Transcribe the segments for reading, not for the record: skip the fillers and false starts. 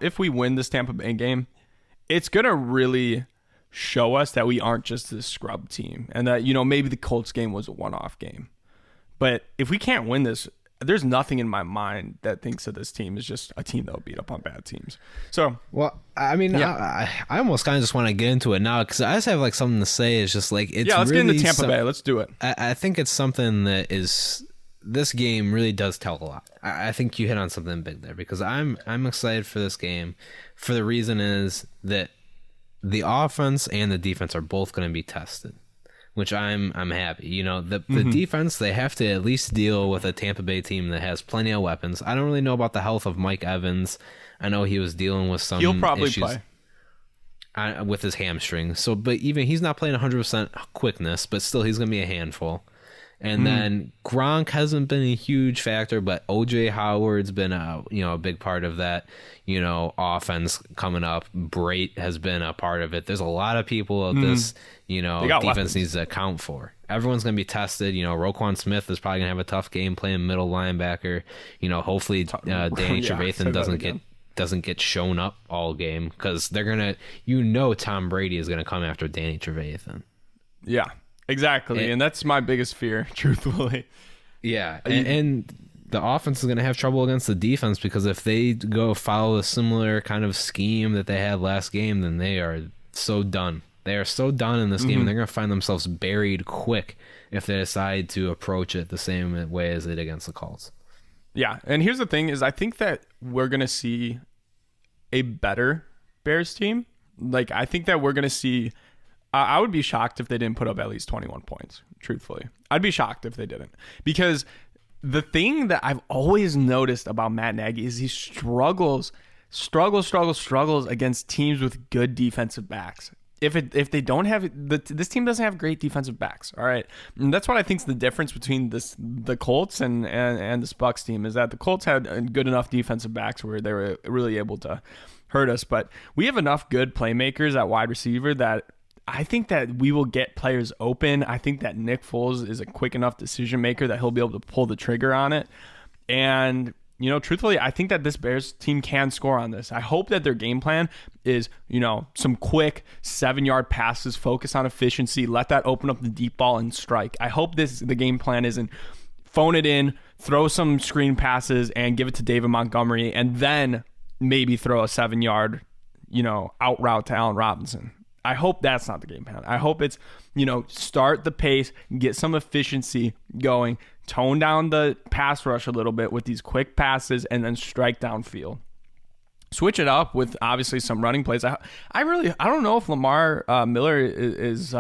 if we win this Tampa Bay game, it's going to really show us that we aren't just this scrub team and that, maybe the Colts game was a one-off game. But if we can't win this, there's nothing in my mind that thinks that this team is just a team that will beat up on bad teams. So, well, I mean, yeah. I almost kind of just want to get into it now because I just have like something to say. It's just like it's let's really get into Tampa Bay. Let's do it. I think it's something that is this game really does tell a lot. I think you hit on something big there because I'm excited for this game. For the reason is that the offense and the defense are both going to be tested, which I'm happy. The defense, they have to at least deal with a Tampa Bay team that has plenty of weapons. I don't really know about the health of Mike Evans. I know he was dealing with some He'll probably issues with his hamstring. So, but even he's not playing 100% quickness, but still he's going to be a handful. And then Gronk hasn't been a huge factor, but OJ Howard's been a big part of that, offense coming up. Brait has been a part of it. There's a lot of people of this, defense weapons. needs to account for. Everyone's going to be tested. Roquan Smith is probably going to have a tough game playing middle linebacker. Hopefully Danny Trevathan doesn't get shown up all game because they're going to, Tom Brady is going to come after Danny Trevathan. Yeah. Exactly, and that's my biggest fear, truthfully. Yeah, and the offense is going to have trouble against the defense because if they go follow a similar kind of scheme that they had last game, then they are so done. They are so done in this game, and they're going to find themselves buried quick if they decide to approach it the same way as they did against the Colts. Yeah, and here's the thing is I think that we're going to see a better Bears team. Like, I think that we're going to see... I would be shocked if they didn't put up at least 21 points, truthfully. I'd be shocked if they didn't. Because the thing that I've always noticed about Matt Nagy is he struggles against teams with good defensive backs. If they don't have this team doesn't have great defensive backs, all right? And that's what I think is the difference between the Colts and this Bucs team is that the Colts had good enough defensive backs where they were really able to hurt us. But we have enough good playmakers at wide receiver that I think that we will get players open. I think that Nick Foles is a quick enough decision maker that he'll be able to pull the trigger on it. And, truthfully, I think that this Bears team can score on this. I hope that their game plan is, some quick 7-yard passes, focus on efficiency, let that open up the deep ball and strike. I hope the game plan isn't phone it in, throw some screen passes and give it to David Montgomery and then maybe throw a 7-yard, out route to Allen Robinson. I hope that's not the game plan. I hope it's, start the pace, get some efficiency going, tone down the pass rush a little bit with these quick passes, and then strike downfield. Switch it up with obviously some running plays. I don't know if Lamar Miller is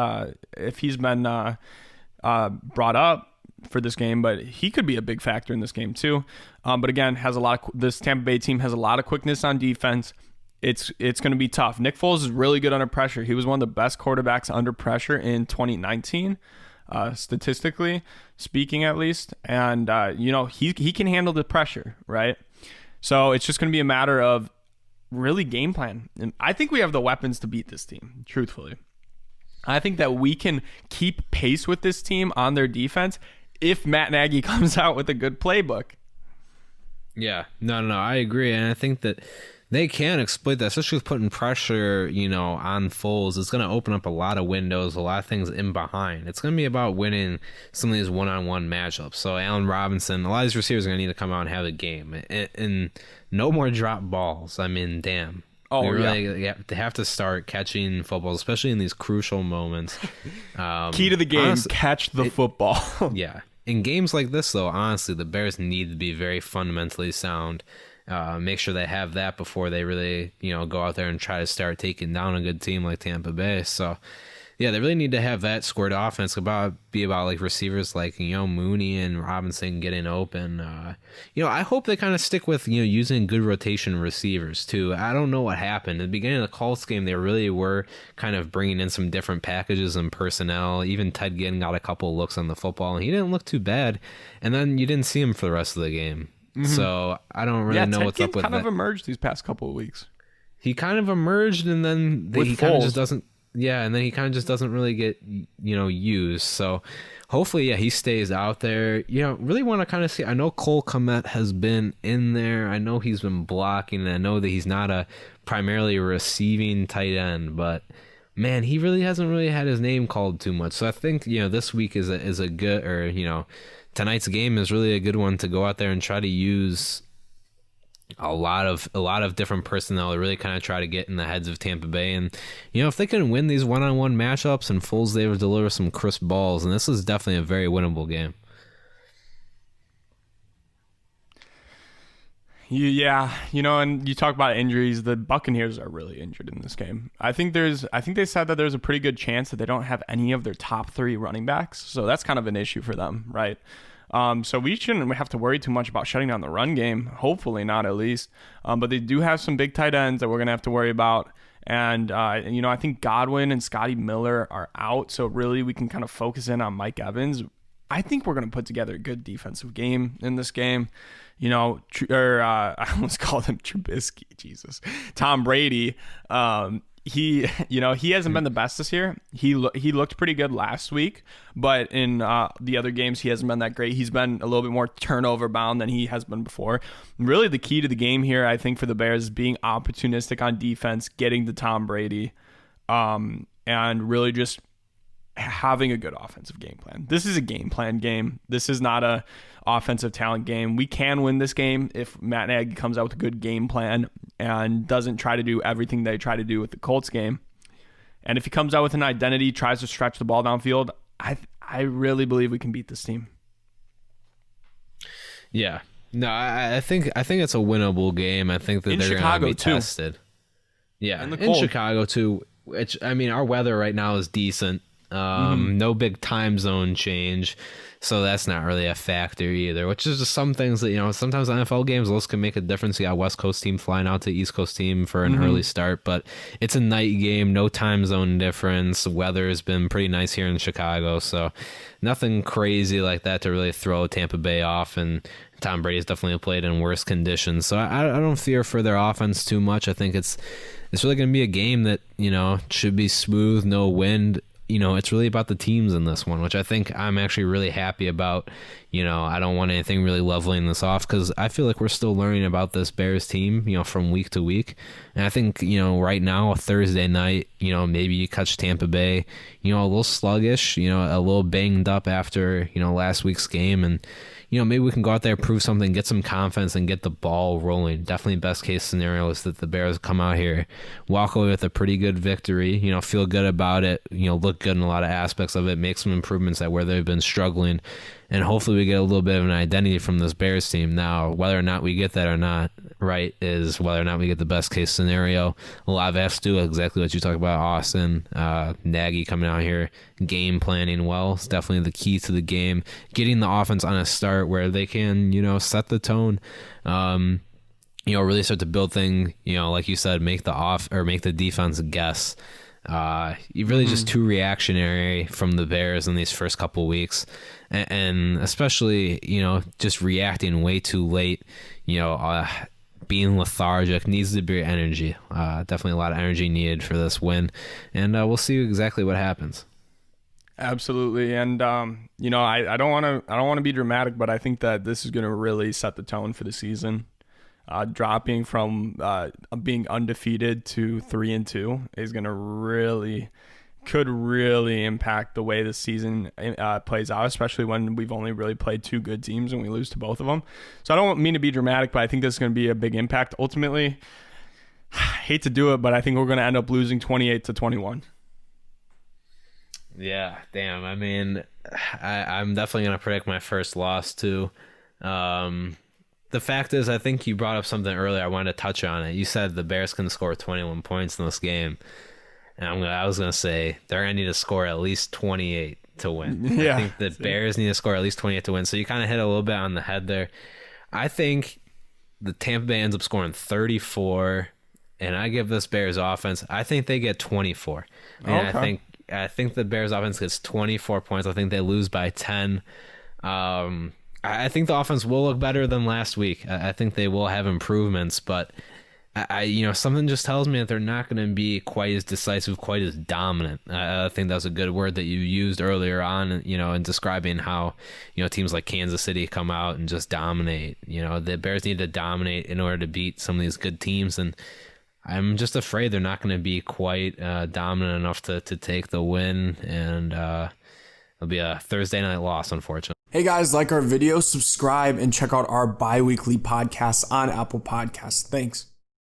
if he's been brought up for this game, but he could be a big factor in this game too. But again, this Tampa Bay team has a lot of quickness on defense. It's going to be tough. Nick Foles is really good under pressure. He was one of the best quarterbacks under pressure in 2019, statistically speaking, at least. And he can handle the pressure, right? So it's just going to be a matter of really game plan. And I think we have the weapons to beat this team, truthfully. I think that we can keep pace with this team on their defense if Matt Nagy comes out with a good playbook. Yeah, no, I agree. And I think that they can exploit that, especially with putting pressure, on Foles. It's going to open up a lot of windows, a lot of things in behind. It's going to be about winning some of these one-on-one matchups. So Allen Robinson, a lot of these receivers are going to need to come out and have a game. And no more drop balls. I mean, damn. We really have to start catching footballs, especially in these crucial moments. Key to the game, honestly, catch the football. Yeah. In games like this, though, honestly, the Bears need to be very fundamentally sound. Make sure they have that before they really, go out there and try to start taking down a good team like Tampa Bay. So, yeah, they really need to have that squared offense. Be about like receivers like Mooney and Robinson getting open. I hope they kind of stick with using good rotation receivers too. I don't know what happened at the beginning of the Colts game. They really were kind of bringing in some different packages and personnel. Even Ted Ginn got a couple looks on the football, and he didn't look too bad. And then you didn't see him for the rest of the game. Mm-hmm. So I don't really know what's up with that. He kind of emerged these past couple of weeks. He kind of emerged, and then he kind of just doesn't. and then he kind of just doesn't really get, used. So hopefully, he stays out there. Really want to kind of see. I know Cole Kmet has been in there. I know he's been blocking. And I know that he's not a primarily receiving tight end, but man, he really hasn't really had his name called too much. So I think this week is a good, or tonight's game is really a good one to go out there and try to use a lot of different personnel to really kind of try to get in the heads of Tampa Bay. And if they can win these one-on-one matchups and Foles they would deliver some crisp balls, and this is definitely a very winnable game. And you talk about injuries. The Buccaneers are really injured in this game. I think they said that there's a pretty good chance that they don't have any of their top 3 running backs, so that's kind of an issue for them, right? So we shouldn't have to worry too much about shutting down the run game. Hopefully not, at least. But they do have some big tight ends that we're going to have to worry about. And, I think Godwin and Scotty Miller are out. So really we can kind of focus in on Mike Evans. I think we're going to put together a good defensive game in this game. I almost called him Trubisky. Jesus. Tom Brady. He hasn't been the best this year. He looked pretty good last week, but in the other games he hasn't been that great. He's been a little bit more turnover bound than he has been before. Really, the key to the game here, I think, for the Bears is being opportunistic on defense, getting to Tom Brady, and really just having a good offensive game plan. This is a game plan game. This is not a offensive talent game. We can win this game if Matt Nagy comes out with a good game plan and doesn't try to do everything they try to do with the Colts game. And if he comes out with an identity, tries to stretch the ball downfield, I really believe we can beat this team. Yeah. No, I think it's a winnable game. I think that they're going to be tested. Yeah, in Chicago too. Which, our weather right now is decent. No big time zone change, so that's not really a factor either, which is just some things that sometimes NFL games, those can make a difference. You got West Coast team flying out to East Coast team for an early start, but it's a night game, no time zone difference. The weather has been pretty nice here in Chicago, so nothing crazy like that to really throw Tampa Bay off. And Tom Brady's definitely played in worse conditions, so I don't fear for their offense too much. I think it's really going to be a game that should be smooth, no wind. It's really about the teams in this one, which I think I'm actually really happy about. I don't want anything really leveling this off because I feel like we're still learning about this Bears team, from week to week. And I think, right now, a Thursday night, maybe you catch Tampa Bay, a little sluggish, a little banged up after, last week's game. And, maybe we can go out there, prove something, get some confidence, and get the ball rolling. Definitely best case scenario is that the Bears come out here, walk away with a pretty good victory, feel good about it, look good in a lot of aspects of it, make some improvements at where they've been struggling, and hopefully we get a little bit of an identity from this Bears team. Now, whether or not we get that or not, right, is whether or not we get the best case scenario. A lot of it has to do with exactly what you talk about, Austin, Nagy coming out here, game planning well. It's definitely the key to the game. Getting the offense on a start where they can, set the tone, really start to build things, like you said, make the defense guess. You really just too reactionary from the Bears in these first couple weeks, and especially just reacting way too late. Being lethargic, needs to be energy. Definitely a lot of energy needed for this win, and we'll see exactly what happens. Absolutely, and I don't want to be dramatic, but I think that this is going to really set the tone for the season. Dropping from being undefeated to 3-2 is going to could really impact the way the season plays out, especially when we've only really played 2 good teams and we lose to both of them. So I don't mean to be dramatic, but I think this is going to be a big impact. Ultimately, I hate to do it, but I think we're going to end up losing 28-21. Yeah, damn. I'm definitely going to predict my first loss too. The fact is, I think you brought up something earlier. I wanted to touch on it. You said the Bears can score 21 points in this game. And I was going to say they're going to need to score at least 28 to win. Yeah, I think the Bears need to score at least 28 to win. So you kind of hit a little bit on the head there. I think the Tampa Bay ends up scoring 34, and I give this Bears offense, I think they get 24. And okay. I think the Bears offense gets 24 points. I think they lose by 10. I think the offense will look better than last week. I think they will have improvements, but Something just tells me that they're not going to be quite as decisive, quite as dominant. I think that's a good word that you used earlier on, in describing how, teams like Kansas City come out and just dominate. The Bears need to dominate in order to beat some of these good teams, and I'm just afraid they're not going to be quite dominant enough to take the win, and it'll be a Thursday night loss, unfortunately. Hey guys, like our video, subscribe, and check out our bi-weekly podcasts on Apple Podcasts. Thanks.